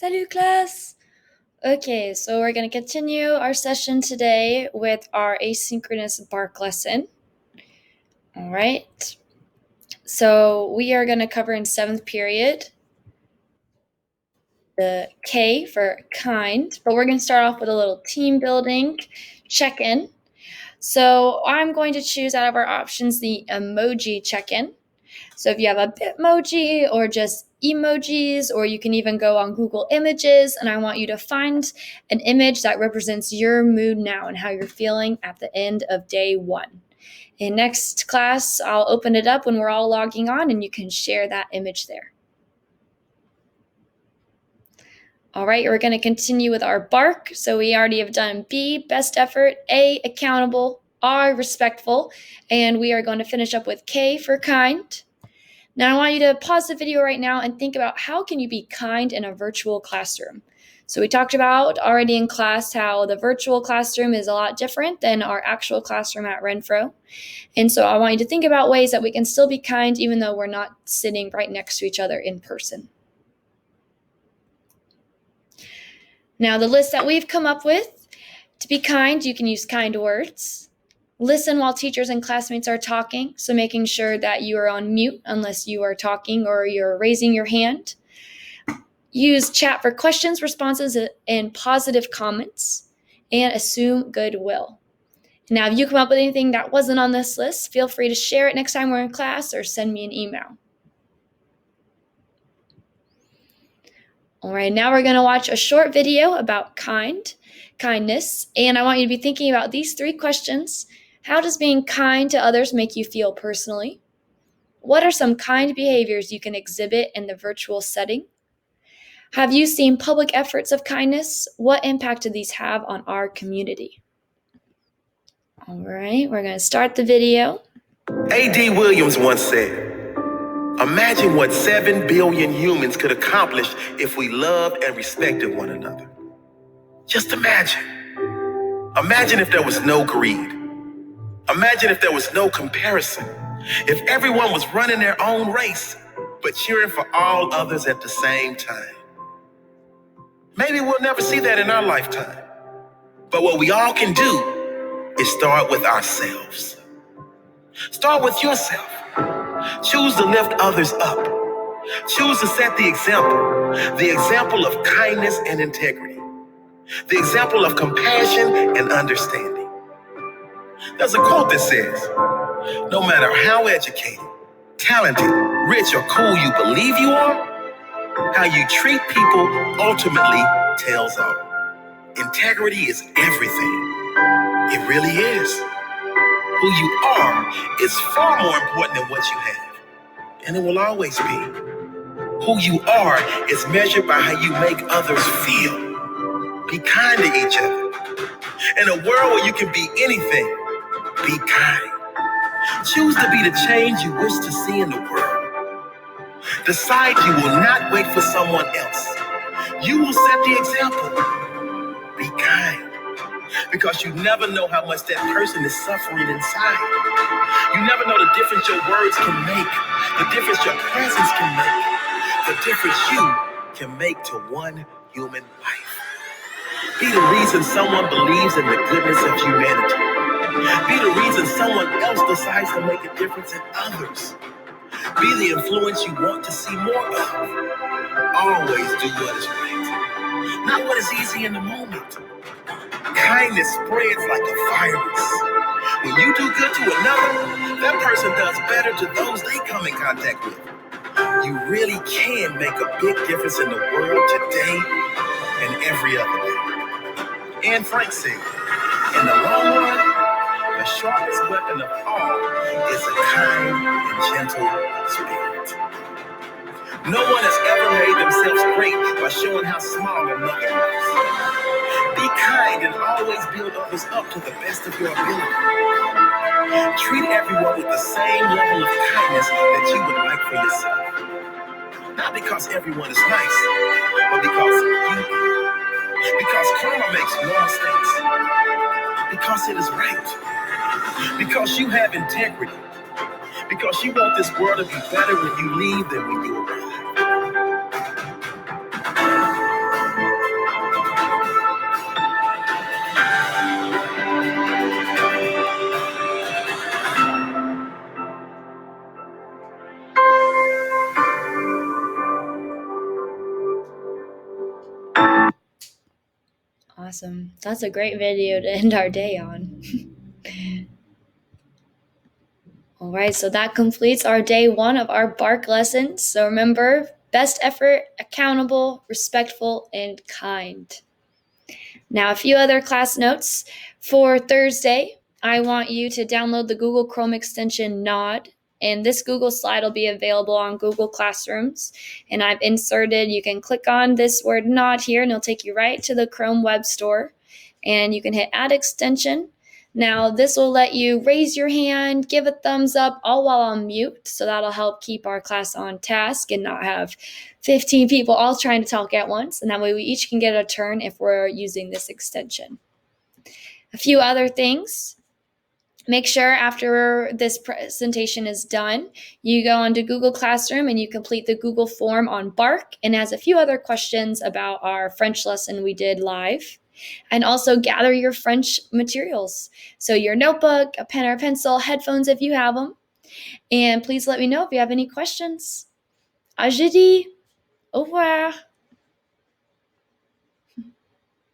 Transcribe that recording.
Salut class! Okay, so we're going to continue our session today with our asynchronous bark lesson. All right. So we are going to cover in 7th period the K for kind, but we're going to start off with a little team building check-in. So I'm going to choose out of our options the emoji check-in. So if you have a Bitmoji or just emojis, or you can even go on Google Images, and I want you to find an image that represents your mood now and how you're feeling at the end of day 1. In next class, I'll open it up when we're all logging on, and you can share that image there. All right, we're going to continue with our bark. So we already have done B, best effort, A, accountable, R, respectful, and we are going to finish up with K for kind. Now I want you to pause the video right now and think about how can you be kind in a virtual classroom. So we talked about already in class how the virtual classroom is a lot different than our actual classroom at Renfro. And so I want you to think about ways that we can still be kind even though we're not sitting right next to each other in person. Now the list that we've come up with, to be kind, you can use kind words. Listen while teachers and classmates are talking, so making sure that you are on mute unless you are talking or you're raising your hand. Use chat for questions, responses, and positive comments, and assume goodwill. Now, if you come up with anything that wasn't on this list, feel free to share it next time we're in class or send me an email. All right, now we're going to watch a short video about kindness, and I want you to be thinking about these 3 questions. How does being kind to others make you feel personally? What are some kind behaviors you can exhibit in the virtual setting? Have you seen public efforts of kindness? What impact do these have on our community? All right, we're going to start the video. A.D. Williams once said, "Imagine what 7 billion humans could accomplish if we loved and respected one another." Just imagine. Imagine if there was no greed. Imagine if there was no comparison. If everyone was running their own race, but cheering for all others at the same time. Maybe we'll never see that in our lifetime. But what we all can do is start with ourselves. Start with yourself. Choose to lift others up. Choose to set the example of kindness and integrity, the example of compassion and understanding. There's a quote that says, "No matter how educated, talented, rich, or cool you believe you are, how you treat people ultimately tells all." Integrity is everything. It really is. Who you are is far more important than what you have, and it will always be. Who you are is measured by how you make others feel. Be kind to each other. In a world where you can be anything, be kind. Choose to be the change you wish to see in the world. Decide you will not wait for someone else. You will set the example. Be kind. Because you never know how much that person is suffering inside. You never know the difference your words can make, the difference your presence can make, the difference you can make to one human life. Be the reason someone believes in the goodness of humanity. Be the reason someone else decides to make a difference in others. Be the influence you want to see more of. Always do what is right, not what is easy in the moment. Kindness spreads like a virus. When you do good to another, that person does better to those they come in contact with. You really can make a big difference in the world today and every other day. Anne Frank said, "In the long run, the sharpest weapon of all is a kind and gentle spirit." No one has ever made themselves great by showing how small another is. Be kind and always build others up to the best of your ability. Treat everyone with the same level of kindness that you would like for yourself. Not because everyone is nice, but because you are. Because karma makes no mistakes. Because it is right. Because you have integrity. Because you want this world to be better when you leave than when you arrive. Awesome. That's a great video to end our day on. All right, so that completes our day 1 of our Bark lessons. So remember, best effort, accountable, respectful, and kind. Now, a few other class notes. For Thursday, I want you to download the Google Chrome extension Nod, and this Google slide will be available on Google Classrooms. And I've inserted, you can click on this word Nod here, and it'll take you right to the Chrome Web Store. And you can hit Add Extension. Now, this will let you raise your hand, give a thumbs up, all while on mute. So that'll help keep our class on task and not have 15 people all trying to talk at once. And that way we each can get a turn if we're using this extension. A few other things. Make sure after this presentation is done, you go onto Google Classroom and you complete the Google form on Bark, and has a few other questions about our French lesson we did live. And also gather your French materials. So your notebook, a pen or pencil, headphones if you have them. And please let me know if you have any questions. À jeudi. Au revoir.